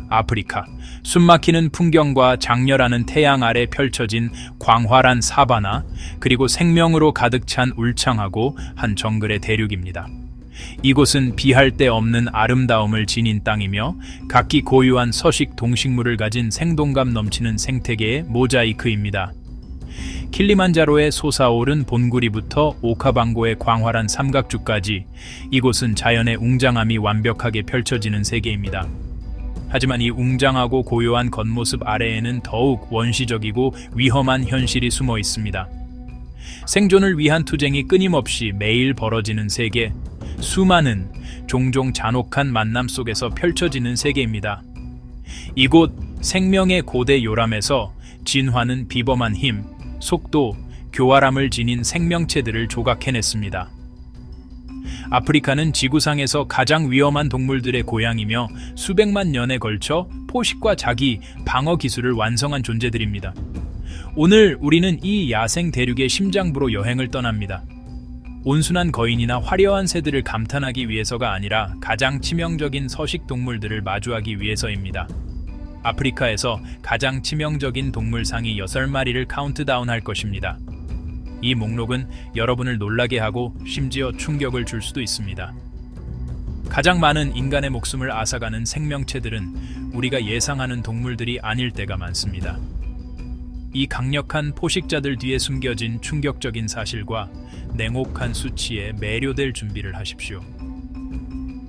아프리카, 숨막히는 풍경과 장렬하는 태양 아래 펼쳐진 광활한 사바나, 그리고 생명으로 가득 찬 울창하고 한 정글의 대륙입니다. 이곳은 비할 데 없는 아름다움을 지닌 땅이며 각기 고유한 서식 동식물을 가진 생동감 넘치는 생태계의 모자이크입니다. 킬리만자로의 솟아오른 본구리부터 오카방고의 광활한 삼각주까지 이곳은 자연의 웅장함이 완벽하게 펼쳐지는 세계입니다. 하지만 이 웅장하고 고요한 겉모습 아래에는 더욱 원시적이고 위험한 현실이 숨어 있습니다. 생존을 위한 투쟁이 끊임없이 매일 벌어지는 세계, 수많은 종종 잔혹한 만남 속에서 펼쳐지는 세계입니다. 이곳 생명의 고대 요람에서 진화는 비범한 힘, 속도, 교활함을 지닌 생명체들을 조각해냈습니다. 아프리카는 지구상에서 가장 위험한 동물들의 고향이며 수백만 년에 걸쳐 포식과 자기 방어 기술을 완성한 존재들입니다. 오늘 우리는 이 야생 대륙의 심장부로 여행을 떠납니다. 온순한 거인이나 화려한 새들을 감탄하기 위해서가 아니라 가장 치명적인 서식 동물들을 마주하기 위해서입니다. 아프리카에서 가장 치명적인 동물 상위 6마리를 카운트다운할 것입니다. 이 목록은 여러분을 놀라게 하고 심지어 충격을 줄 수도 있습니다. 가장 많은 인간의 목숨을 앗아가는 생명체들은 우리가 예상하는 동물들이 아닐 때가 많습니다. 이 강력한 포식자들 뒤에 숨겨진 충격적인 사실과 냉혹한 수치에 매료될 준비를 하십시오.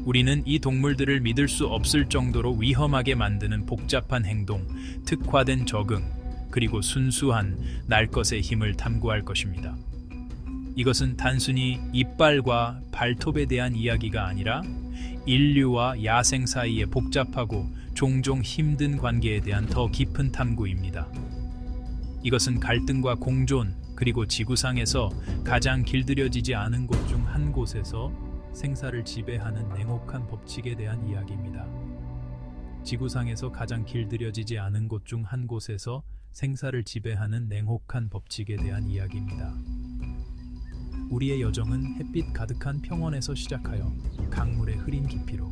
우리는 이 동물들을 믿을 수 없을 정도로 위험하게 만드는 복잡한 행동, 특화된 적응, 그리고 순수한 날 것의 힘을 탐구할 것입니다. 이것은 단순히 이빨과 발톱에 대한 이야기가 아니라 인류와 야생 사이의 복잡하고 종종 힘든 관계에 대한 더 깊은 탐구입니다. 이것은 갈등과 공존, 그리고 지구상에서 가장 길들여지지 않은 곳 중 한 곳에서 생사를 지배하는 냉혹한 법칙에 대한 이야기입니다. 지구상에서 가장 길들여지지 않은 곳 중 한 곳에서 생사를 지배하는 냉혹한 법칙에 대한 이야기입니다. 우리의 여정은 햇빛 가득한 평원에서 시작하여 강물의 흐린 깊이로,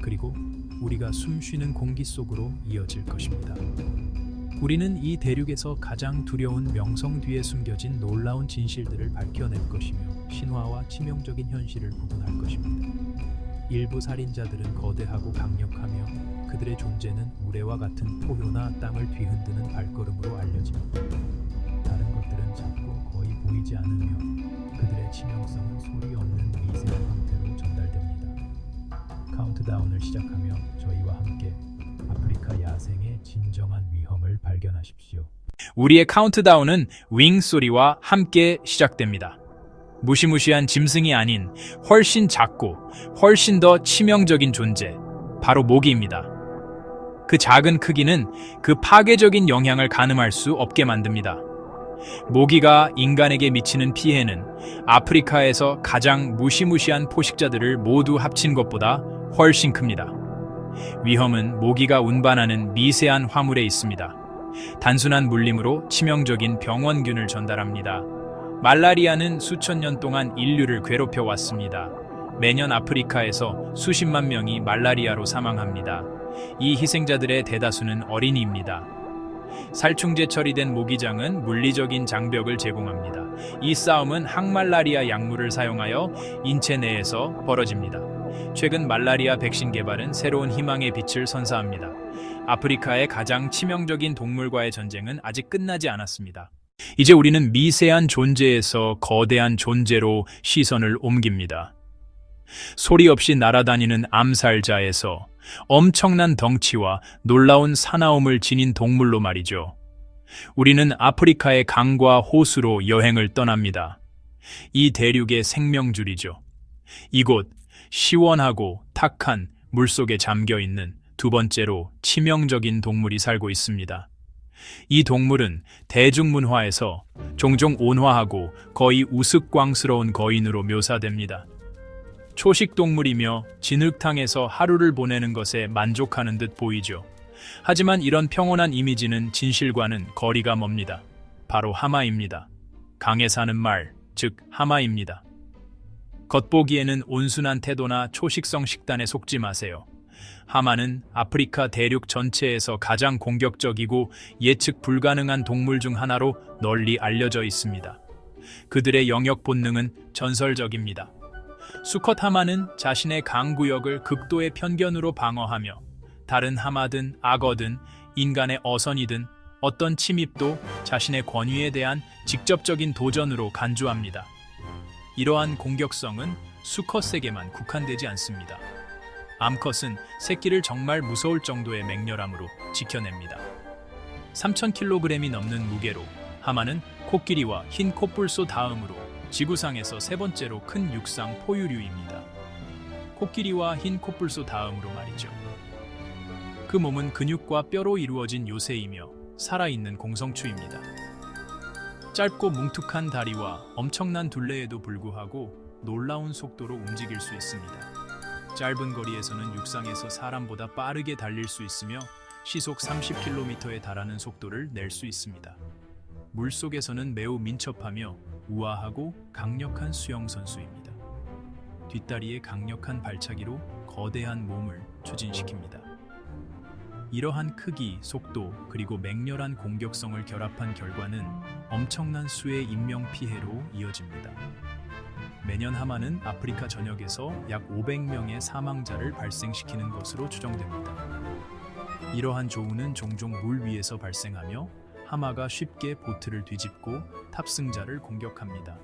그리고 우리가 숨쉬는 공기 속으로 이어질 것입니다. 우리는 이 대륙에서 가장 두려운 명성 뒤에 숨겨진 놀라운 진실들을 밝혀낼 것이며 신화와 치명적인 현실을 구분할 것입니다. 일부 살인자들은 거대하고 강력하며 그들의 존재는 우레와 같은 포효나 땅을 뒤흔드는 발걸음으로 알려집니다. 다른 것들은 작고 거의 보이지 않으며 그들의 치명성은 소리 없는 미세한 형태로 전달됩니다. 카운트다운을 시작하며 저희와 함께 아프리카 야생의 진정한 위험을 발견하십시오. 우리의 카운트다운은 윙 소리와 함께 시작됩니다. 무시무시한 짐승이 아닌 훨씬 작고 훨씬 더 치명적인 존재, 바로 모기입니다. 그 작은 크기는 그 파괴적인 영향을 가늠할 수 없게 만듭니다. 모기가 인간에게 미치는 피해는 아프리카에서 가장 무시무시한 포식자들을 모두 합친 것보다 훨씬 큽니다. 위험은 모기가 운반하는 미세한 화물에 있습니다. 단순한 물림으로 치명적인 병원균을 전달합니다. 말라리아는 수천 년 동안 인류를 괴롭혀 왔습니다. 매년 아프리카에서 수십만 명이 말라리아로 사망합니다. 이 희생자들의 대다수는 어린이입니다. 살충제 처리된 모기장은 물리적인 장벽을 제공합니다. 이 싸움은 항말라리아 약물을 사용하여 인체 내에서 벌어집니다. 최근 말라리아 백신 개발은 새로운 희망의 빛을 선사합니다. 아프리카의 가장 치명적인 동물과의 전쟁은 아직 끝나지 않았습니다. 이제 우리는 미세한 존재에서 거대한 존재로 시선을 옮깁니다. 소리 없이 날아다니는 암살자에서 엄청난 덩치와 놀라운 사나움을 지닌 동물로 말이죠. 우리는 아프리카의 강과 호수로 여행을 떠납니다. 이 대륙의 생명줄이죠. 이곳 시원하고 탁한 물속에 잠겨있는 두 번째로 치명적인 동물이 살고 있습니다. 이 동물은 대중문화에서 종종 온화하고 거의 우스꽝스러운 거인으로 묘사됩니다. 초식동물이며 진흙탕에서 하루를 보내는 것에 만족하는 듯 보이죠. 하지만 이런 평온한 이미지는 진실과는 거리가 멉니다. 바로 하마입니다. 강에 사는 말, 즉 하마입니다. 겉보기에는 온순한 태도나 초식성 식단에 속지 마세요. 하마는 아프리카 대륙 전체에서 가장 공격적이고 예측 불가능한 동물 중 하나로 널리 알려져 있습니다. 그들의 영역 본능은 전설적입니다. 수컷 하마는 자신의 강구역을 극도의 편견으로 방어하며 다른 하마든 악어든 인간의 어선이든 어떤 침입도 자신의 권위에 대한 직접적인 도전으로 간주합니다. 이러한 공격성은 수컷에게만 국한되지 않습니다. 암컷은 새끼를 정말 무서울 정도의 맹렬함으로 지켜냅니다. 3,000kg이 넘는 무게로 하마는 코끼리와 흰 코뿔소 다음으로 지구상에서 세 번째로 큰 육상 포유류입니다. 코끼리와 흰 코뿔소 다음으로 말이죠. 그 몸은 근육과 뼈로 이루어진 요새이며 살아있는 공성추입니다. 짧고 뭉툭한 다리와 엄청난 둘레에도 불구하고 놀라운 속도로 움직일 수 있습니다. 짧은 거리에서는 육상에서 사람보다 빠르게 달릴 수 있으며 시속 30km에 달하는 속도를 낼 수 있습니다. 물속에서는 매우 민첩하며 우아하고 강력한 수영 선수입니다. 뒷다리의 강력한 발차기로 거대한 몸을 추진시킵니다. 이러한 크기, 속도, 그리고 맹렬한 공격성을 결합한 결과는 엄청난 수의 인명피해로 이어집니다. 매년 하마는 아프리카 전역에서 약 500명의 사망자를 발생시키는 것으로 추정됩니다. 이러한 조우는 종종 물 위에서 발생하며 하마가 쉽게 보트를 뒤집고 탑승자를 공격합니다.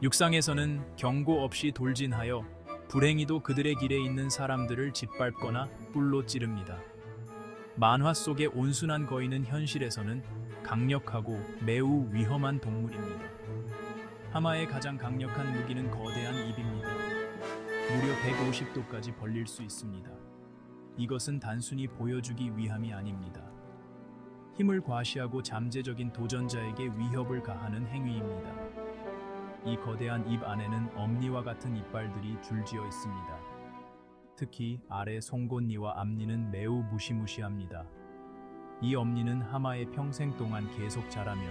육상에서는 경고 없이 돌진하여 불행히도 그들의 길에 있는 사람들을 짓밟거나 뿔로 찌릅니다. 만화 속의 온순한 거인은 현실에서는 강력하고 매우 위험한 동물입니다. 하마의 가장 강력한 무기는 거대한 입입니다. 무려 150도까지 벌릴 수 있습니다. 이것은 단순히 보여주기 위함이 아닙니다. 힘을 과시하고 잠재적인 도전자에게 위협을 가하는 행위입니다. 이 거대한 입 안에는 엄니와 같은 이빨들이 줄지어 있습니다. 특히 아래 송곳니와 앞니는 매우 무시무시합니다. 이 엄니는 하마의 평생 동안 계속 자라며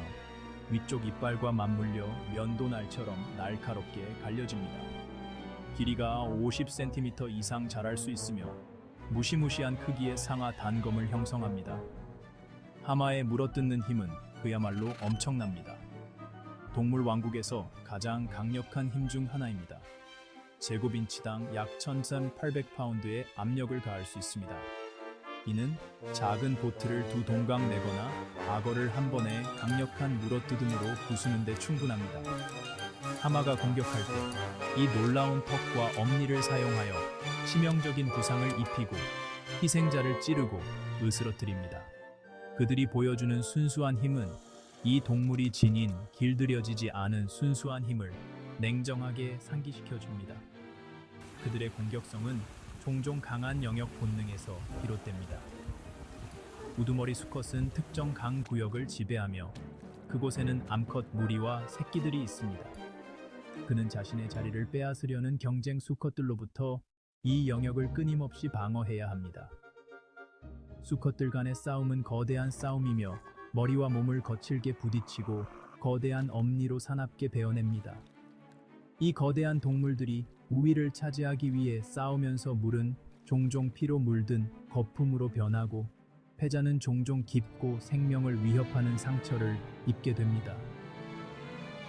위쪽 이빨과 맞물려 면도날처럼 날카롭게 갈려집니다. 길이가 50cm 이상 자랄 수 있으며 무시무시한 크기의 상하 단검을 형성합니다. 하마의 물어뜯는 힘은 그야말로 엄청납니다. 동물 왕국에서 가장 강력한 힘 중 하나입니다. 제곱인치당 약 1,800파운드의 압력을 가할 수 있습니다. 이는 작은 보트를 두 동강 내거나 악어를 한 번에 강력한 물어뜯음으로 부수는 데 충분합니다. 하마가 공격할 때 이 놀라운 턱과 엄니를 사용하여 치명적인 부상을 입히고 희생자를 찌르고 으스러뜨립니다. 그들이 보여주는 순수한 힘은 이 동물이 지닌 길들여지지 않은 순수한 힘을 냉정하게 상기시켜 줍니다. 그들의 공격성은 종종 강한 영역 본능에서 비롯됩니다. 우두머리 수컷은 특정 강 구역을 지배하며 그곳에는 암컷 무리와 새끼들이 있습니다. 그는 자신의 자리를 빼앗으려는 경쟁 수컷들로부터 이 영역을 끊임없이 방어해야 합니다. 수컷들 간의 싸움은 거대한 싸움이며 머리와 몸을 거칠게 부딪히고 거대한 엄니로 사납게 베어냅니다. 이 거대한 동물들이 우위를 차지하기 위해 싸우면서 물은 종종 피로 물든 거품으로 변하고 패자는 종종 깊고 생명을 위협하는 상처를 입게 됩니다.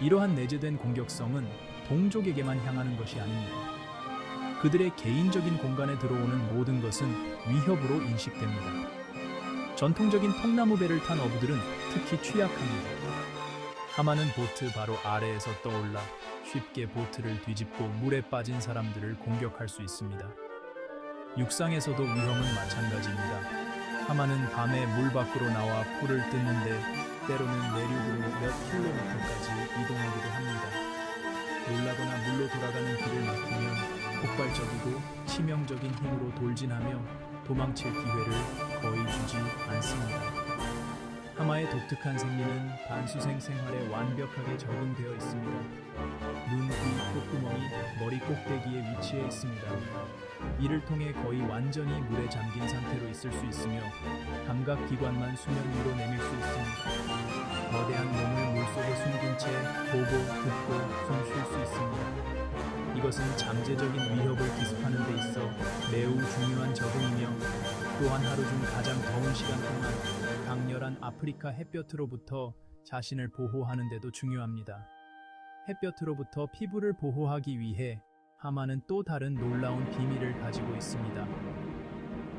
이러한 내재된 공격성은 동족에게만 향하는 것이 아닙니다. 그들의 개인적인 공간에 들어오는 모든 것은 위협으로 인식됩니다. 전통적인 통나무 배를 탄 어부들은 특히 취약합니다. 하마는 보트 바로 아래에서 떠올라 쉽게 보트를 뒤집고 물에 빠진 사람들을 공격할 수 있습니다. 육상에서도 위험은 마찬가지입니다. 하마는 밤에 물 밖으로 나와 풀을 뜯는데 때로는 내륙으로 몇 킬로미터까지 이동하기도 합니다. 놀라거나 물로 돌아가는 길을 막히면 폭발적이고 치명적인 힘으로 돌진하며 도망칠 기회를 거의 주지 않습니다. 하마의 독특한 생리는 반수생 생활에 완벽하게 적응되어 있습니다. 눈 위 콧구멍이 머리 꼭대기에 위치해 있습니다. 이를 통해 거의 완전히 물에 잠긴 상태로 있을 수 있으며 감각기관만 수면 위로 내밀 수 있습니다. 거대한 몸을 물속에 숨긴 채 보고, 듣고, 숨 쉴 수 있습니다. 이것은 잠재적인 위협을 기습하는 데 있어 매우 중요한 적응이며, 또한 하루 중 가장 더운 시간 동안 강렬한 아프리카 햇볕으로부터 자신을 보호하는 데도 중요합니다. 햇볕으로부터 피부를 보호하기 위해 하마는 또 다른 놀라운 비밀을 가지고 있습니다.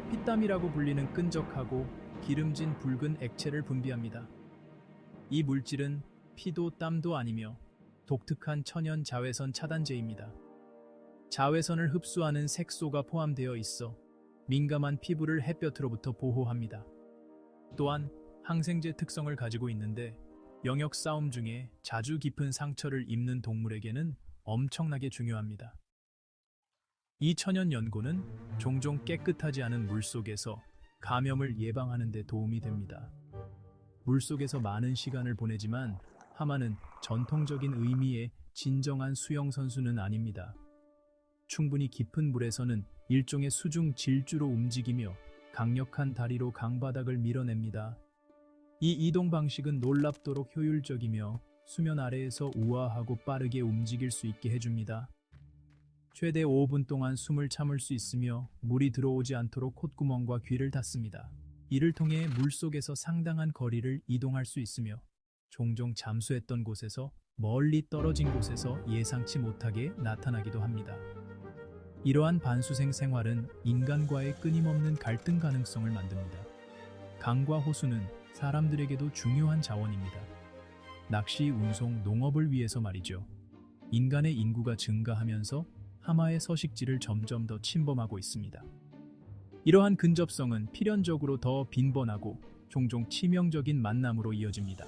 피땀이라고 불리는 끈적하고 기름진 붉은 액체를 분비합니다. 이 물질은 피도 땀도 아니며 독특한 천연 자외선 차단제입니다. 자외선을 흡수하는 색소가 포함되어 있어 민감한 피부를 햇볕으로부터 보호합니다. 또한 항생제 특성을 가지고 있는데, 영역 싸움 중에 자주 깊은 상처를 입는 동물에게는 엄청나게 중요합니다. 이 천연 연고는 종종 깨끗하지 않은 물속에서 감염을 예방하는 데 도움이 됩니다. 물속에서 많은 시간을 보내지만 하마는 전통적인 의미의 진정한 수영 선수는 아닙니다. 충분히 깊은 물에서는 일종의 수중 질주로 움직이며 강력한 다리로 강바닥을 밀어냅니다. 이 이동 방식은 놀랍도록 효율적이며 수면 아래에서 우아하고 빠르게 움직일 수 있게 해줍니다. 최대 5분 동안 숨을 참을 수 있으며 물이 들어오지 않도록 콧구멍과 귀를 닫습니다. 이를 통해 물속에서 상당한 거리를 이동할 수 있으며 종종 잠수했던 곳에서 멀리 떨어진 곳에서 예상치 못하게 나타나기도 합니다. 이러한 반수생 생활은 인간과의 끊임없는 갈등 가능성을 만듭니다. 강과 호수는 사람들에게도 중요한 자원입니다. 낚시, 운송, 농업을 위해서 말이죠. 인간의 인구가 증가하면서 하마의 서식지를 점점 더 침범하고 있습니다. 이러한 근접성은 필연적으로 더 빈번하고 종종 치명적인 만남으로 이어집니다.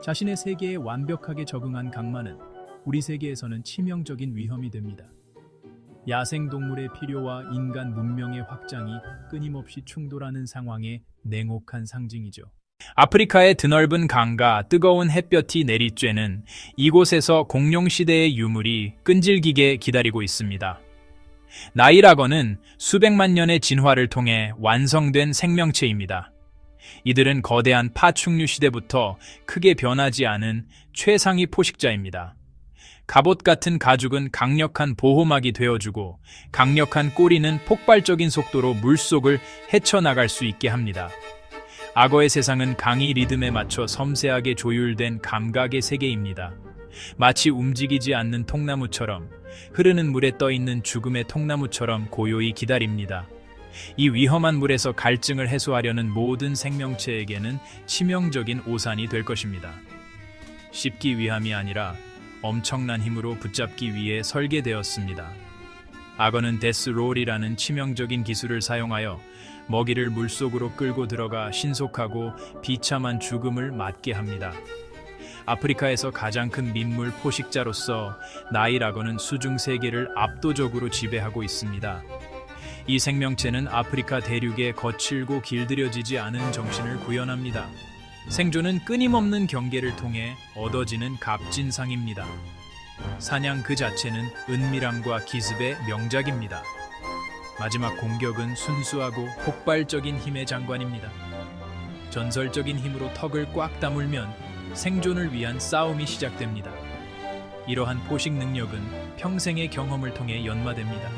자신의 세계에 완벽하게 적응한 강마는 우리 세계에서는 치명적인 위험이 됩니다. 야생동물의 필요와 인간 문명의 확장이 끊임없이 충돌하는 상황의 냉혹한 상징이죠. 아프리카의 드넓은 강과 뜨거운 햇볕이 내리쬐는 이곳에서 공룡시대의 유물이 끈질기게 기다리고 있습니다. 나일악어는 수백만 년의 진화를 통해 완성된 생명체입니다. 이들은 거대한 파충류 시대부터 크게 변하지 않은 최상위 포식자입니다. 갑옷 같은 가죽은 강력한 보호막이 되어주고, 강력한 꼬리는 폭발적인 속도로 물속을 헤쳐나갈 수 있게 합니다. 악어의 세상은 강의 리듬에 맞춰 섬세하게 조율된 감각의 세계입니다. 마치 움직이지 않는 통나무처럼, 흐르는 물에 떠있는 죽음의 통나무처럼 고요히 기다립니다. 이 위험한 물에서 갈증을 해소하려는 모든 생명체에게는 치명적인 오산이 될 것입니다. 씹기 위함이 아니라 엄청난 힘으로 붙잡기 위해 설계되었습니다. 악어는 데스롤이라는 치명적인 기술을 사용하여 먹이를 물속으로 끌고 들어가 신속하고 비참한 죽음을 맞게 합니다. 아프리카에서 가장 큰 민물 포식자로서 나일악어는 수중 세계를 압도적으로 지배하고 있습니다. 이 생명체는 아프리카 대륙의 거칠고 길들여지지 않은 정신을 구현합니다. 생존은 끊임없는 경계를 통해 얻어지는 값진상입니다. 사냥 그 자체는 은밀함과 기습의 명작입니다. 마지막 공격은 순수하고 폭발적인 힘의 장관입니다. 전설적인 힘으로 턱을 꽉 다물면 생존을 위한 싸움이 시작됩니다. 이러한 포식 능력은 평생의 경험을 통해 연마됩니다.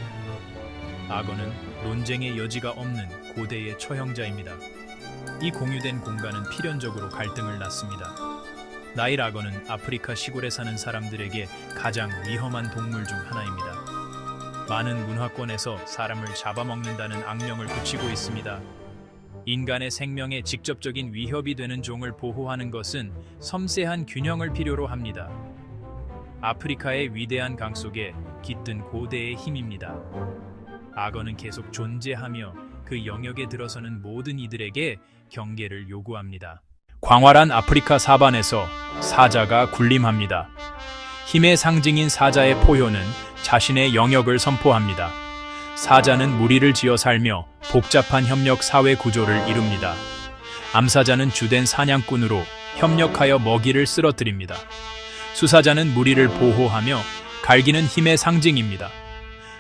악어는 논쟁의 여지가 없는 고대의 처형자입니다. 이 공유된 공간은 필연적으로 갈등을 낳습니다. 나일악어는 아프리카 시골에 사는 사람들에게 가장 위험한 동물 중 하나입니다. 많은 문화권에서 사람을 잡아먹는다는 악명을 붙이고 있습니다. 인간의 생명에 직접적인 위협이 되는 종을 보호하는 것은 섬세한 균형을 필요로 합니다. 아프리카의 위대한 강 속에 깃든 고대의 힘입니다. 악어는 계속 존재하며 그 영역에 들어서는 모든 이들에게 경계를 요구합니다. 광활한 아프리카 사반에서 사자가 군림합니다. 힘의 상징인 사자의 포효는 자신의 영역을 선포합니다. 사자는 무리를 지어 살며 복잡한 협력 사회 구조를 이룹니다. 암사자는 주된 사냥꾼으로 협력하여 먹이를 쓰러뜨립니다. 수사자는 무리를 보호하며 갈기는 힘의 상징입니다.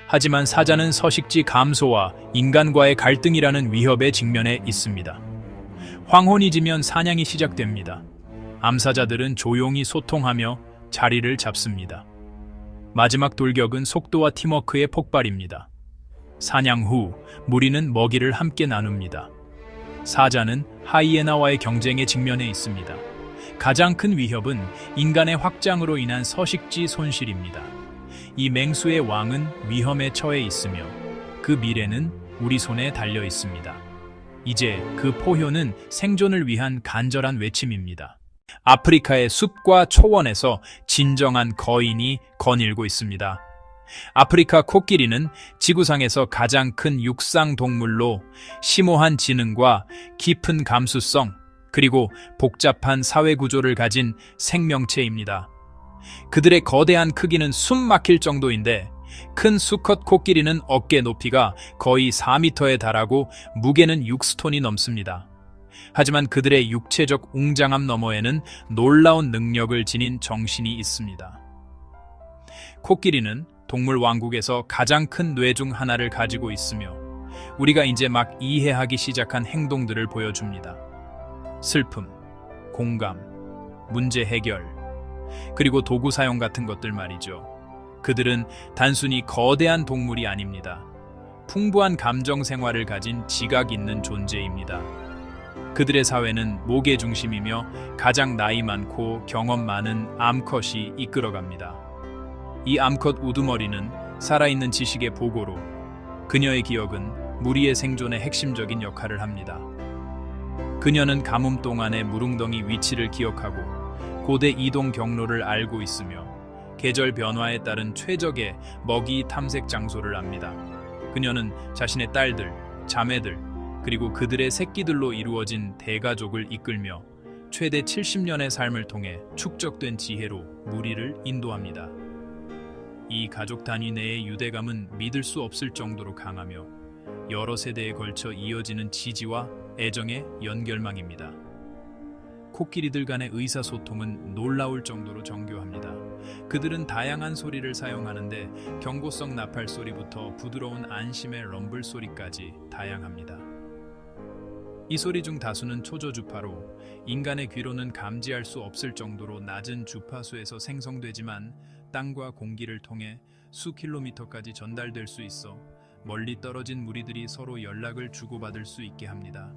하지만 사자는 서식지 감소와 인간과의 갈등이라는 위협에 직면해 있습니다. 황혼이 지면 사냥이 시작됩니다. 암사자들은 조용히 소통하며 자리를 잡습니다. 마지막 돌격은 속도와 팀워크의 폭발입니다. 사냥 후 무리는 먹이를 함께 나눕니다. 사자는 하이에나와의 경쟁에 직면해 있습니다. 가장 큰 위협은 인간의 확장으로 인한 서식지 손실입니다. 이 맹수의 왕은 위험에 처해 있으며 그 미래는 우리 손에 달려 있습니다. 이제 그 포효는 생존을 위한 간절한 외침입니다. 아프리카의 숲과 초원에서 진정한 거인이 거닐고 있습니다. 아프리카 코끼리는 지구상에서 가장 큰 육상 동물로 심오한 지능과 깊은 감수성, 그리고 복잡한 사회 구조를 가진 생명체입니다. 그들의 거대한 크기는 숨 막힐 정도인데 큰 수컷 코끼리는 어깨 높이가 거의 4m에 달하고 무게는 6스톤이 넘습니다. 하지만 그들의 육체적 웅장함 너머에는 놀라운 능력을 지닌 정신이 있습니다. 코끼리는 동물 왕국에서 가장 큰 뇌 중 하나를 가지고 있으며 우리가 이제 막 이해하기 시작한 행동들을 보여줍니다. 슬픔, 공감, 문제 해결, 그리고 도구 사용 같은 것들 말이죠. 그들은 단순히 거대한 동물이 아닙니다. 풍부한 감정 생활을 가진 지각 있는 존재입니다. 그들의 사회는 목의 중심이며 가장 나이 많고 경험 많은 암컷이 이끌어갑니다. 이 암컷 우두머리는 살아있는 지식의 보고로 그녀의 기억은 무리의 생존에 핵심적인 역할을 합니다. 그녀는 가뭄 동안의 무릉덩이 위치를 기억하고 고대 이동 경로를 알고 있으며 계절 변화에 따른 최적의 먹이 탐색 장소를 압니다. 그녀는 자신의 딸들, 자매들, 그리고 그들의 새끼들로 이루어진 대가족을 이끌며 최대 70년의 삶을 통해 축적된 지혜로 무리를 인도합니다. 이 가족 단위 내의 유대감은 믿을 수 없을 정도로 강하며 여러 세대에 걸쳐 이어지는 지지와 애정의 연결망입니다. 코끼리들 간의 의사소통은 놀라울 정도로 정교합니다. 그들은 다양한 소리를 사용하는데 경고성 나팔 소리부터 부드러운 안심의 럼블 소리까지 다양합니다. 이 소리 중 다수는 초저주파로 인간의 귀로는 감지할 수 없을 정도로 낮은 주파수에서 생성되지만 땅과 공기를 통해 수 킬로미터까지 전달될 수 있어 멀리 떨어진 무리들이 서로 연락을 주고받을 수 있게 합니다.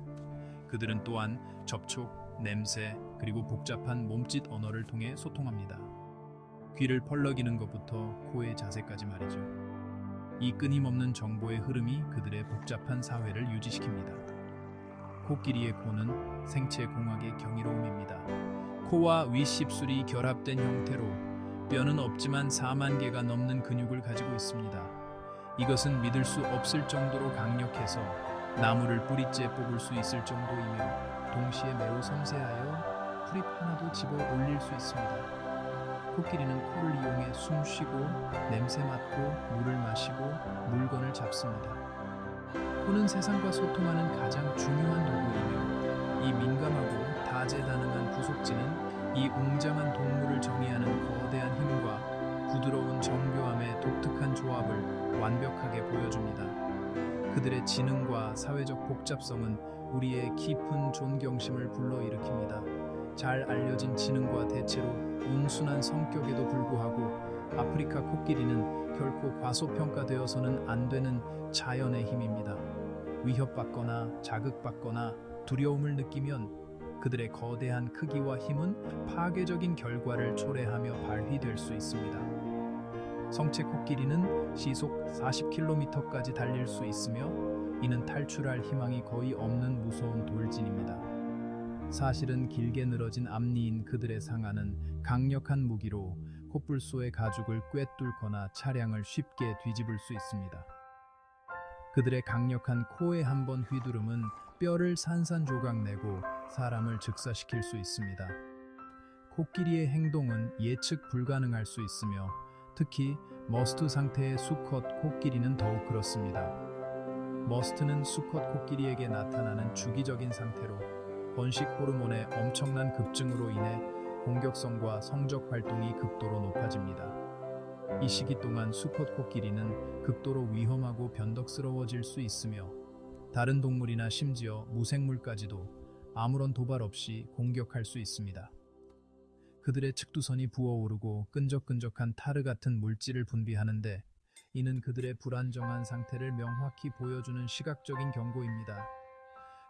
그들은 또한 접촉, 냄새, 그리고 복잡한 몸짓 언어를 통해 소통합니다. 귀를 펄럭이는 것부터 코의 자세까지 말이죠. 이 끊임없는 정보의 흐름이 그들의 복잡한 사회를 유지시킵니다. 코끼리의 코는 생체 공학의 경이로움입니다. 코와 윗십술이 결합된 형태로 뼈는 없지만 4만 개가 넘는 근육을 가지고 있습니다. 이것은 믿을 수 없을 정도로 강력해서 나무를 뿌리째 뽑을 수 있을 정도이며 동시에 매우 섬세하여 풀잎 하나도 집어 올릴 수 있습니다. 코끼리는 코를 이용해 숨 쉬고 냄새 맡고 물을 마시고 물건을 잡습니다. 코는 세상과 소통하는 가장 중요한 도구이며 이 민감하고 다재다능한 부속지는 이 웅장한 동물을 정의하는 거대한 힘과 부드러운 정교함의 독특한 조합을 완벽하게 보여줍니다. 그들의 지능과 사회적 복잡성은 우리의 깊은 존경심을 불러일으킵니다. 잘 알려진 지능과 대체로 온순한 성격에도 불구하고 아프리카 코끼리는 결코 과소평가되어서는 안 되는 자연의 힘입니다. 위협받거나 자극받거나 두려움을 느끼면 그들의 거대한 크기와 힘은 파괴적인 결과를 초래하며 발휘될 수 있습니다. 성체 코끼리는 시속 40km까지 달릴 수 있으며 이는 탈출할 희망이 거의 없는 무서운 돌진입니다. 사실은 길게 늘어진 앞니인 그들의 상아는 강력한 무기로 코뿔소의 가죽을 꿰뚫거나 차량을 쉽게 뒤집을 수 있습니다. 그들의 강력한 코의 한 번 휘두름은 뼈를 산산조각 내고 사람을 즉사시킬 수 있습니다. 코끼리의 행동은 예측 불가능할 수 있으며 특히 머스트 상태의 수컷 코끼리는 더욱 그렇습니다. 머스트는 수컷 코끼리에게 나타나는 주기적인 상태로 번식 호르몬의 엄청난 급증으로 인해 공격성과 성적 활동이 극도로 높아집니다. 이 시기 동안 수컷 코끼리는 극도로 위험하고 변덕스러워질 수 있으며 다른 동물이나 심지어 무생물까지도 아무런 도발 없이 공격할 수 있습니다. 그들의 측두선이 부어오르고 끈적끈적한 타르 같은 물질을 분비하는데 이는 그들의 불안정한 상태를 명확히 보여주는 시각적인 경고입니다.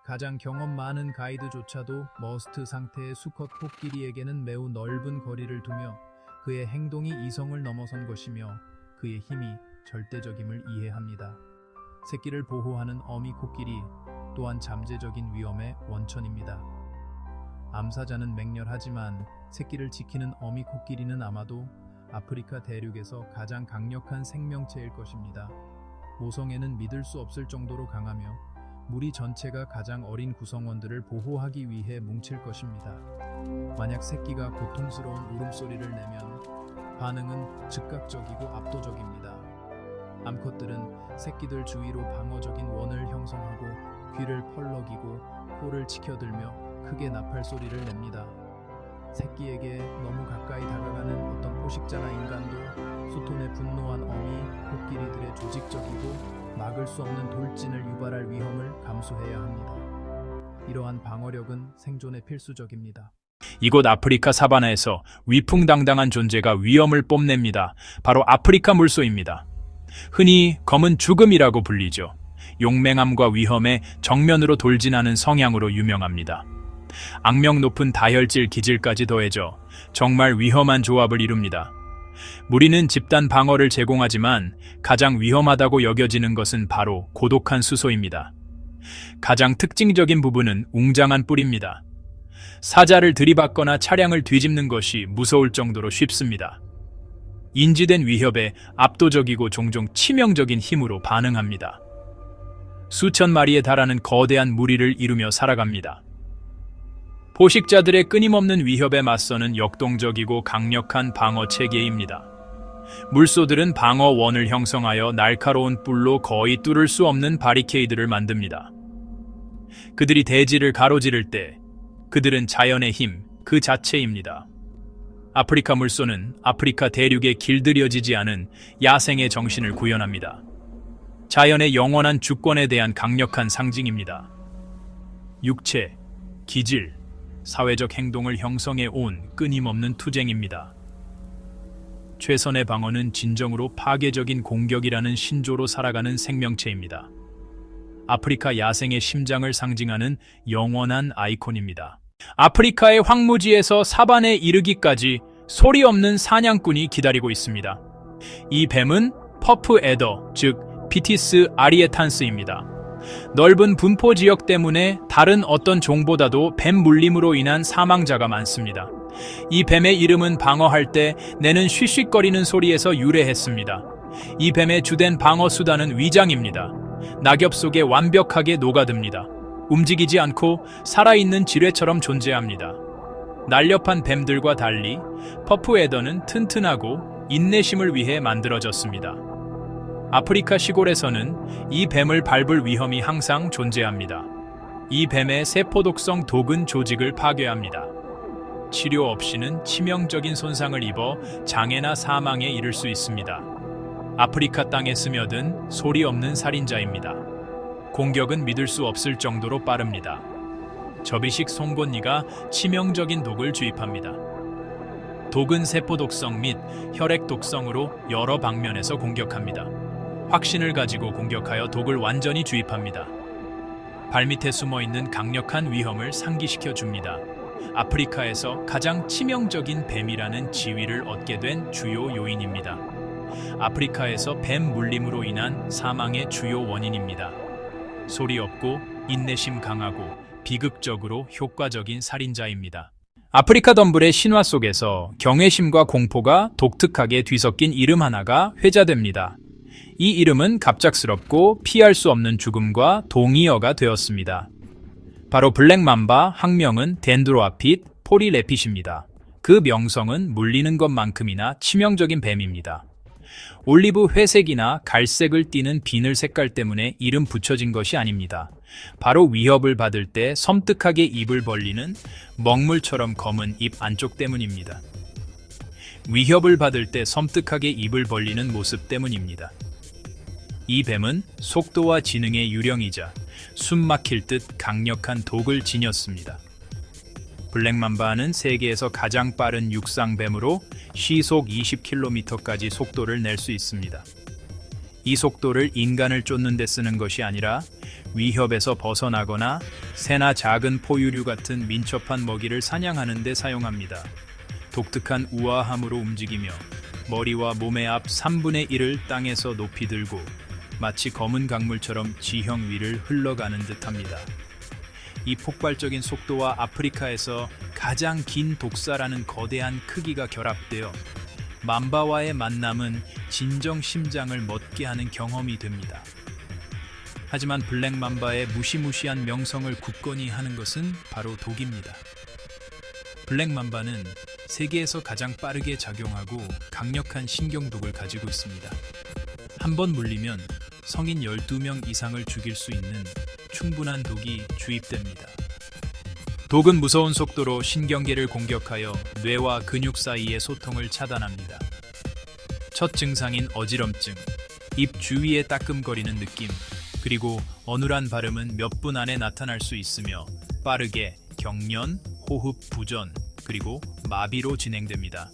가장 경험 많은 가이드조차도 머스트 상태의 수컷 코끼리에게는 매우 넓은 거리를 두며 그의 행동이 이성을 넘어선 것이며 그의 힘이 절대적임을 이해합니다. 새끼를 보호하는 어미 코끼리 또한 잠재적인 위험의 원천입니다. 암사자는 맹렬하지만 새끼를 지키는 어미 코끼리는 아마도 아프리카 대륙에서 가장 강력한 생명체일 것입니다. 모성애는 믿을 수 없을 정도로 강하며 무리 전체가 가장 어린 구성원들을 보호하기 위해 뭉칠 것입니다. 만약 새끼가 고통스러운 울음소리를 내면 반응은 즉각적이고 압도적입니다. 암컷들은 새끼들 주위로 방어적인 원을 형성하고 귀를 펄럭이고 코를 치켜들며 크게 나팔 소리를 냅니다. 새끼에게 너무 가까이 다가가는 어떤 포식자나 인간도 수톤의 분노한 어미 코끼리들의 조직적이고 막을 수 없는 돌진을 유발할 위험을 감수해야 합니다. 이러한 방어력은 생존에 필수적입니다. 이곳 아프리카 사바나에서 위풍당당한 존재가 위험을 뽐냅니다. 바로 아프리카 물소입니다. 흔히 검은 죽음이라고 불리죠. 용맹함과 위험에 정면으로 돌진하는 성향으로 유명합니다. 악명 높은 다혈질 기질까지 더해져 정말 위험한 조합을 이룹니다. 무리는 집단 방어를 제공하지만 가장 위험하다고 여겨지는 것은 바로 고독한 수소입니다. 가장 특징적인 부분은 웅장한 뿔입니다. 사자를 들이받거나 차량을 뒤집는 것이 무서울 정도로 쉽습니다. 인지된 위협에 압도적이고 종종 치명적인 힘으로 반응합니다. 수천 마리에 달하는 거대한 무리를 이루며 살아갑니다. 포식자들의 끊임없는 위협에 맞서는 역동적이고 강력한 방어 체계입니다. 물소들은 방어원을 형성하여 날카로운 뿔로 거의 뚫을 수 없는 바리케이드를 만듭니다. 그들이 대지를 가로지를 때 그들은 자연의 힘 그 자체입니다. 아프리카 물소는 아프리카 대륙에 길들여지지 않은 야생의 정신을 구현합니다. 자연의 영원한 주권에 대한 강력한 상징입니다. 육체, 기질, 사회적 행동을 형성해 온 끊임없는 투쟁입니다. 최선의 방어는 진정으로 파괴적인 공격이라는 신조로 살아가는 생명체입니다. 아프리카 야생의 심장을 상징하는 영원한 아이콘입니다. 아프리카의 황무지에서 사반에 이르기까지 소리 없는 사냥꾼이 기다리고 있습니다. 이 뱀은 퍼프 에더, 즉 비티스 아리에탄스입니다. 넓은 분포 지역 때문에 다른 어떤 종보다도 뱀 물림으로 인한 사망자가 많습니다. 이 뱀의 이름은 방어할 때 내는 쉿쉿거리는 소리에서 유래했습니다. 이 뱀의 주된 방어 수단은 위장입니다. 낙엽 속에 완벽하게 녹아듭니다. 움직이지 않고 살아있는 지뢰처럼 존재합니다. 날렵한 뱀들과 달리 퍼프 에더는 튼튼하고 인내심을 위해 만들어졌습니다. 아프리카 시골에서는 이 뱀을 밟을 위험이 항상 존재합니다. 이 뱀의 세포독성 독은 조직을 파괴합니다. 치료 없이는 치명적인 손상을 입어 장애나 사망에 이를 수 있습니다. 아프리카 땅에 스며든 소리 없는 살인자입니다. 공격은 믿을 수 없을 정도로 빠릅니다. 접이식 송곳니가 치명적인 독을 주입합니다. 독은 세포독성 및 혈액 독성으로 여러 방면에서 공격합니다. 확신을 가지고 공격하여 독을 완전히 주입합니다. 발밑에 숨어있는 강력한 위험을 상기시켜 줍니다. 아프리카에서 가장 치명적인 뱀이라는 지위를 얻게 된 주요 요인입니다. 아프리카에서 뱀 물림으로 인한 사망의 주요 원인입니다. 소리 없고 인내심 강하고 비극적으로 효과적인 살인자입니다. 아프리카 덤불의 신화 속에서 경외심과 공포가 독특하게 뒤섞인 이름 하나가 회자됩니다. 이 이름은 갑작스럽고 피할 수 없는 죽음과 동의어가 되었습니다. 바로 블랙맘바, 학명은 덴드로아핏 포리레핏입니다. 그 명성은 물리는 것만큼이나 치명적인 뱀입니다. 올리브 회색이나 갈색을 띠는 비늘 색깔 때문에 이름 붙여진 것이 아닙니다. 바로 위협을 받을 때 섬뜩하게 입을 벌리는 먹물처럼 검은 입 안쪽 때문입니다. 위협을 받을 때 섬뜩하게 입을 벌리는 모습 때문입니다. 이 뱀은 속도와 지능의 유령이자 숨 막힐 듯 강력한 독을 지녔습니다. 블랙맘바는 세계에서 가장 빠른 육상뱀으로 시속 20km까지 속도를 낼 수 있습니다. 이 속도를 인간을 쫓는 데 쓰는 것이 아니라 위협에서 벗어나거나 새나 작은 포유류 같은 민첩한 먹이를 사냥하는 데 사용합니다. 독특한 우아함으로 움직이며 머리와 몸의 앞 3분의 1을 땅에서 높이 들고 마치 검은 강물처럼 지형 위를 흘러가는 듯합니다. 이 폭발적인 속도와 아프리카에서 가장 긴 독사라는 거대한 크기가 결합되어 맘바와의 만남은 진정 심장을 멎게 하는 경험이 됩니다. 하지만 블랙맘바의 무시무시한 명성을 굳건히 하는 것은 바로 독입니다. 블랙맘바는 세계에서 가장 빠르게 작용하고 강력한 신경독을 가지고 있습니다. 한 번 물리면 성인 12명 이상을 죽일 수 있는 충분한 독이 주입됩니다. 독은 무서운 속도로 신경계를 공격하여 뇌와 근육 사이의 소통을 차단합니다. 첫 증상인 어지럼증, 입 주위에 따끔거리는 느낌, 그리고 어눌한 발음은 몇 분 안에 나타날 수 있으며 빠르게 경련, 호흡 부전, 그리고 마비로 진행됩니다.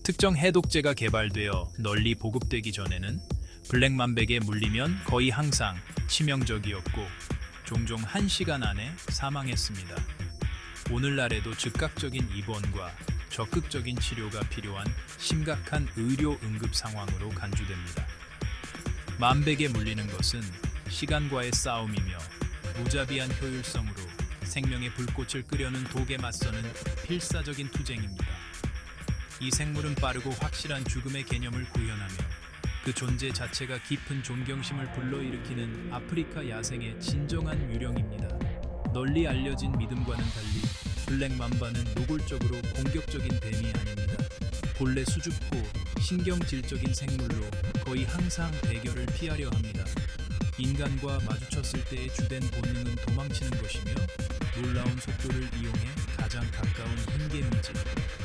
특정 해독제가 개발되어 널리 보급되기 전에는 블랙맘백에 물리면 거의 항상 치명적이었고 종종 1시간 안에 사망했습니다. 오늘날에도 즉각적인 입원과 적극적인 치료가 필요한 심각한 의료 응급 상황으로 간주됩니다. 맘백에 물리는 것은 시간과의 싸움이며 무자비한 효율성으로 생명의 불꽃을 끄려는 독에 맞서는 필사적인 투쟁입니다. 이 생물은 빠르고 확실한 죽음의 개념을 구현하며 그 존재 자체가 깊은 존경심을 불러일으키는 아프리카 야생의 진정한 유령입니다. 널리 알려진 믿음과는 달리 블랙맘바는 노골적으로 공격적인 뱀이 아닙니다. 본래 수줍고 신경질적인 생물로 거의 항상 대결을 피하려 합니다. 인간과 마주쳤을 때의 주된 본능은 도망치는 것이며 놀라운 속도를 이용해 가장 가까운 흰개미지,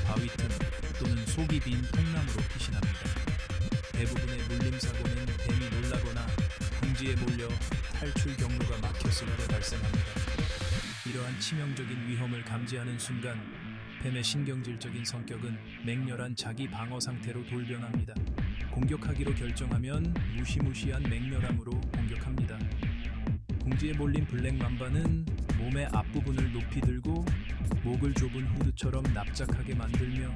바위틈 또는 속이 빈 통나무로 피신합니다. 대부분의 물림사고는 뱀이 놀라거나 궁지에 몰려 탈출 경로가 막혔을 때 발생합니다. 이러한 치명적인 위험을 감지하는 순간 뱀의 신경질적인 성격은 맹렬한 자기 방어 상태로 돌변합니다. 공격하기로 결정하면 무시무시한 맹렬함으로 공격합니다. 궁지에 몰린 블랙맘바는 몸의 앞부분을 높이 들고 목을 좁은 후드처럼 납작하게 만들며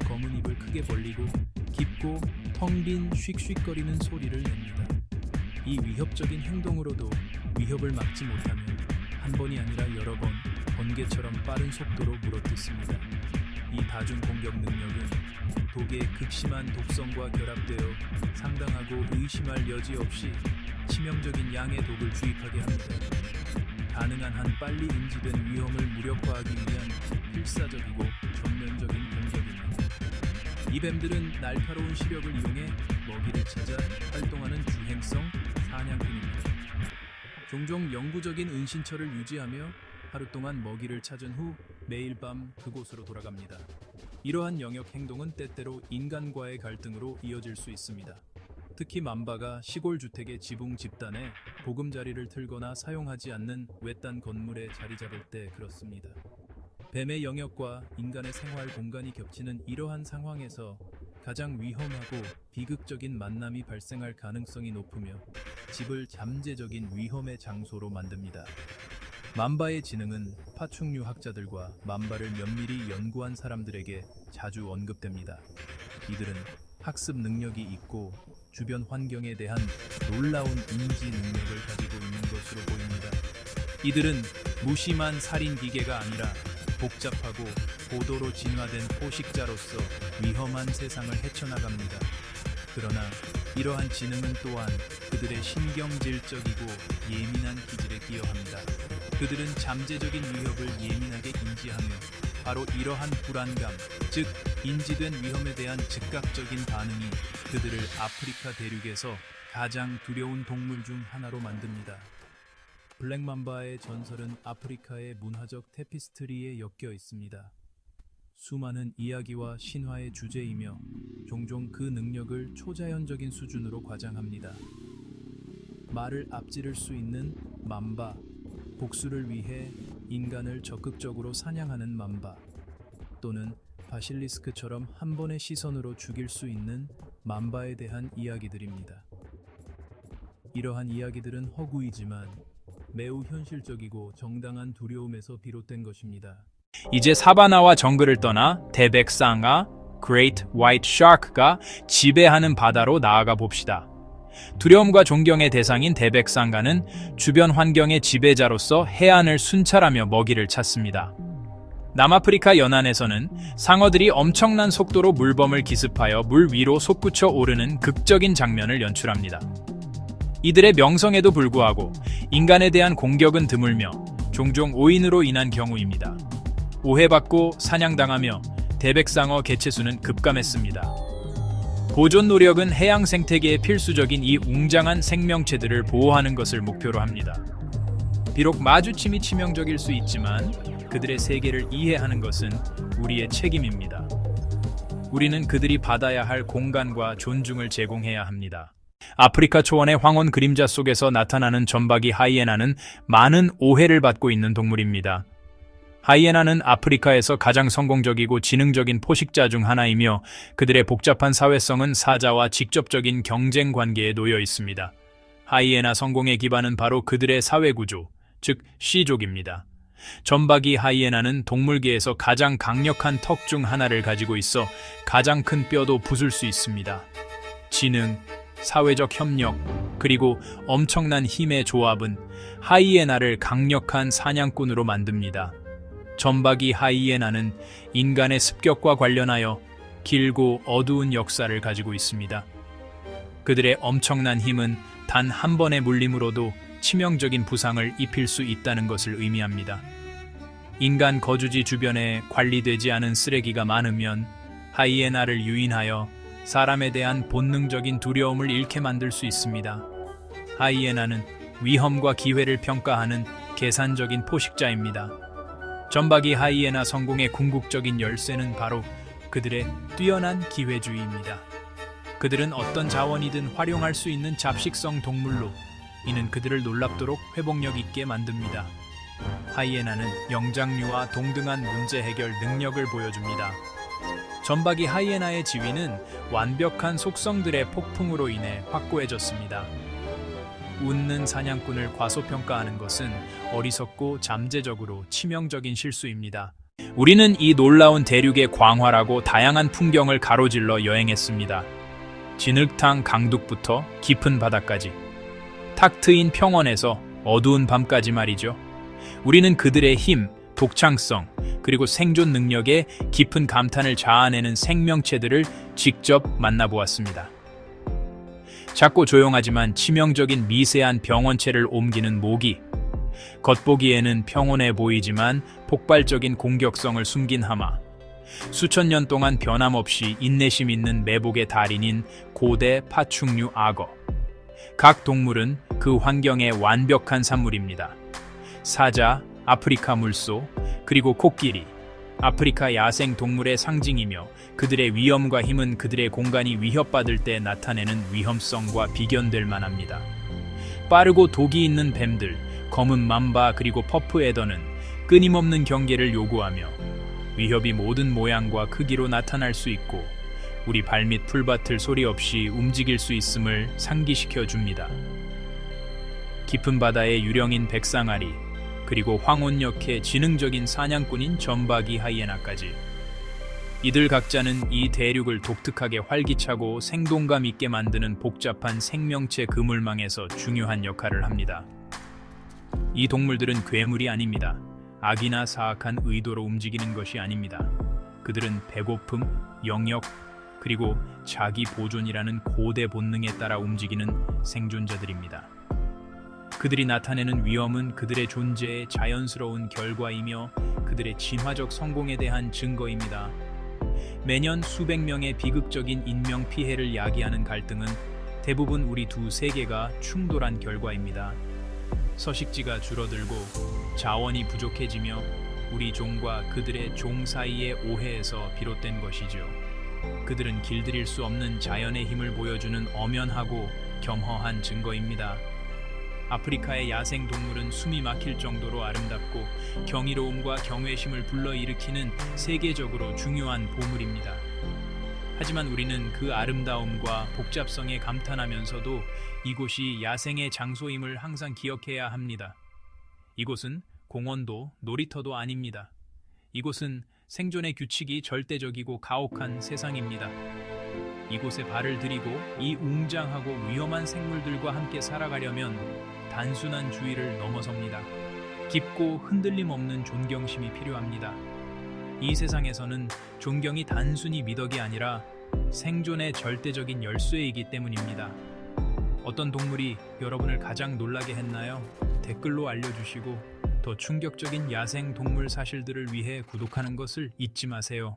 검은 입을 크게 벌리고 깊고 텅 빈 쉭쉭거리는 소리를 냅니다. 이 위협적인 행동으로도 위협을 막지 못하면 한 번이 아니라 여러 번 번개처럼 빠른 속도로 물어뜯습니다. 이 다중 공격 능력은 독의 극심한 독성과 결합되어 상당하고 의심할 여지 없이 치명적인 양의 독을 주입하게 합니다. 가능한 한 빨리 인지된 위험을 무력화하기 위한 필사적이고 전면적인 공격입니다. 이 뱀들은 날카로운 시력을 이용해 먹이를 찾아 활동하는 주행성 사냥꾼입니다. 종종 영구적인 은신처를 유지하며 하루 동안 먹이를 찾은 후 매일 밤 그곳으로 돌아갑니다. 이러한 영역 행동은 때때로 인간과의 갈등으로 이어질 수 있습니다. 특히 맘바가 시골 주택의 지붕 집단에 보금자리를 틀거나 사용하지 않는 외딴 건물에 자리 잡을 때 그렇습니다. 뱀의 영역과 인간의 생활 공간이 겹치는 이러한 상황에서 가장 위험하고 비극적인 만남이 발생할 가능성이 높으며 집을 잠재적인 위험의 장소로 만듭니다. 맘바의 지능은 파충류 학자들과 맘바를 면밀히 연구한 사람들에게 자주 언급됩니다. 이들은 학습 능력이 있고 주변 환경에 대한 놀라운 인지 능력을 가지고 있는 것으로 보입니다. 이들은 무심한 살인 기계가 아니라 복잡하고 고도로 진화된 포식자로서 위험한 세상을 헤쳐나갑니다. 그러나 이러한 지능은 또한 그들의 신경질적이고 예민한 기질에 기여합니다. 그들은 잠재적인 위협을 예민하게 인지하며 바로 이러한 불안감, 즉 인지된 위험에 대한 즉각적인 반응이 그들을 아프리카 대륙에서 가장 두려운 동물 중 하나로 만듭니다. 블랙맘바의 전설은 아프리카의 문화적 테피스트리에 엮여 있습니다. 수많은 이야기와 신화의 주제이며 종종 그 능력을 초자연적인 수준으로 과장합니다. 말을 앞지를 수 있는 맘바, 복수를 위해 인간을 적극적으로 사냥하는 맘바, 또는 바실리스크처럼 한 번의 시선으로 죽일 수 있는 맘바에 대한 이야기들입니다. 이러한 이야기들은 허구이지만 매우 현실적이고 정당한 두려움에서 비롯된 것입니다. 이제 사바나와 정글을 떠나 대백상아, Great White Shark가 지배하는 바다로 나아가 봅시다. 두려움과 존경의 대상인 대백상가는 주변 환경의 지배자로서 해안을 순찰하며 먹이를 찾습니다. 남아프리카 연안에서는 상어들이 엄청난 속도로 물범을 기습하여 물 위로 솟구쳐 오르는 극적인 장면을 연출합니다. 이들의 명성에도 불구하고 인간에 대한 공격은 드물며 종종 오인으로 인한 경우입니다. 오해받고 사냥당하며 대백상어 개체수는 급감했습니다. 보존 노력은 해양 생태계에 필수적인 이 웅장한 생명체들을 보호하는 것을 목표로 합니다. 비록 마주침이 치명적일 수 있지만 그들의 세계를 이해하는 것은 우리의 책임입니다. 우리는 그들이 받아야 할 공간과 존중을 제공해야 합니다. 아프리카 초원의 황혼 그림자 속에서 나타나는 점박이 하이에나는 많은 오해를 받고 있는 동물입니다. 하이에나는 아프리카에서 가장 성공적이고 지능적인 포식자 중 하나이며 그들의 복잡한 사회성은 사자와 직접적인 경쟁 관계에 놓여 있습니다. 하이에나 성공의 기반은 바로 그들의 사회구조, 즉 C족입니다. 점박이 하이에나는 동물계에서 가장 강력한 턱 중 하나를 가지고 있어 가장 큰 뼈도 부술 수 있습니다. 지능, 사회적 협력, 그리고 엄청난 힘의 조합은 하이에나를 강력한 사냥꾼으로 만듭니다. 점박이 하이에나는 인간의 습격과 관련하여 길고 어두운 역사를 가지고 있습니다. 그들의 엄청난 힘은 단 한 번의 물림으로도 치명적인 부상을 입힐 수 있다는 것을 의미합니다. 인간 거주지 주변에 관리되지 않은 쓰레기가 많으면 하이에나를 유인하여 사람에 대한 본능적인 두려움을 잃게 만들 수 있습니다. 하이에나는 위험과 기회를 평가하는 계산적인 포식자입니다. 점박이 하이에나 성공의 궁극적인 열쇠는 바로 그들의 뛰어난 기회주의입니다. 그들은 어떤 자원이든 활용할 수 있는 잡식성 동물로 이는 그들을 놀랍도록 회복력 있게 만듭니다. 하이에나는 영장류와 동등한 문제 해결 능력을 보여줍니다. 점박이 하이에나의 지위는 완벽한 속성들의 폭풍으로 인해 확고해졌습니다. 웃는 사냥꾼을 과소평가하는 것은 어리석고 잠재적으로 치명적인 실수입니다. 우리는 이 놀라운 대륙의 광활하고 다양한 풍경을 가로질러 여행했습니다. 진흙탕 강둑부터 깊은 바다까지, 탁 트인 평원에서 어두운 밤까지 말이죠. 우리는 그들의 힘, 독창성, 그리고 생존 능력에 깊은 감탄을 자아내는 생명체들을 직접 만나보았습니다. 작고 조용하지만 치명적인 미세한 병원체를 옮기는 모기, 겉보기에는 평온해 보이지만 폭발적인 공격성을 숨긴 하마, 수천 년 동안 변함없이 인내심 있는 매복의 달인인 고대 파충류 악어. 각 동물은 그 환경의 완벽한 산물입니다. 사자, 아프리카 물소, 그리고 코끼리, 아프리카 야생 동물의 상징이며 그들의 위엄과 힘은 그들의 공간이 위협받을 때 나타내는 위험성과 비견될 만합니다. 빠르고 독이 있는 뱀들, 검은 맘바 그리고 퍼프 에더는 끊임없는 경계를 요구하며 위협이 모든 모양과 크기로 나타날 수 있고 우리 발밑 풀밭을 소리 없이 움직일 수 있음을 상기시켜 줍니다. 깊은 바다의 유령인 백상아리, 그리고 황혼역의 지능적인 사냥꾼인 점박이 하이에나까지, 이들 각자는 이 대륙을 독특하게 활기차고 생동감 있게 만드는 복잡한 생명체 그물망에서 중요한 역할을 합니다. 이 동물들은 괴물이 아닙니다. 악이나 사악한 의도로 움직이는 것이 아닙니다. 그들은 배고픔, 영역, 그리고 자기 보존이라는 고대 본능에 따라 움직이는 생존자들입니다. 그들이 나타내는 위험은 그들의 존재의 자연스러운 결과이며 그들의 진화적 성공에 대한 증거입니다. 매년 수백 명의 비극적인 인명 피해를 야기하는 갈등은 대부분 우리 두 세계가 충돌한 결과입니다. 서식지가 줄어들고 자원이 부족해지며 우리 종과 그들의 종 사이의 오해에서 비롯된 것이죠. 그들은 길들일 수 없는 자연의 힘을 보여주는 엄연하고 겸허한 증거입니다. 아프리카의 야생 동물은 숨이 막힐 정도로 아름답고 경이로움과 경외심을 불러일으키는 세계적으로 중요한 보물입니다. 하지만 우리는 그 아름다움과 복잡성에 감탄하면서도 이곳이 야생의 장소임을 항상 기억해야 합니다. 이곳은 공원도 놀이터도 아닙니다. 이곳은 생존의 규칙이 절대적이고 가혹한 세상입니다. 이곳에 발을 들이고 이 웅장하고 위험한 생물들과 함께 살아가려면 단순한 주의를 넘어섭니다. 깊고 흔들림 없는 존경심이 필요합니다. 이 세상에서는 존경이 단순히 미덕이 아니라 생존의 절대적인 열쇠이기 때문입니다. 어떤 동물이 여러분을 가장 놀라게 했나요? 댓글로 알려주시고 더 충격적인 야생 동물 사실들을 위해 구독하는 것을 잊지 마세요.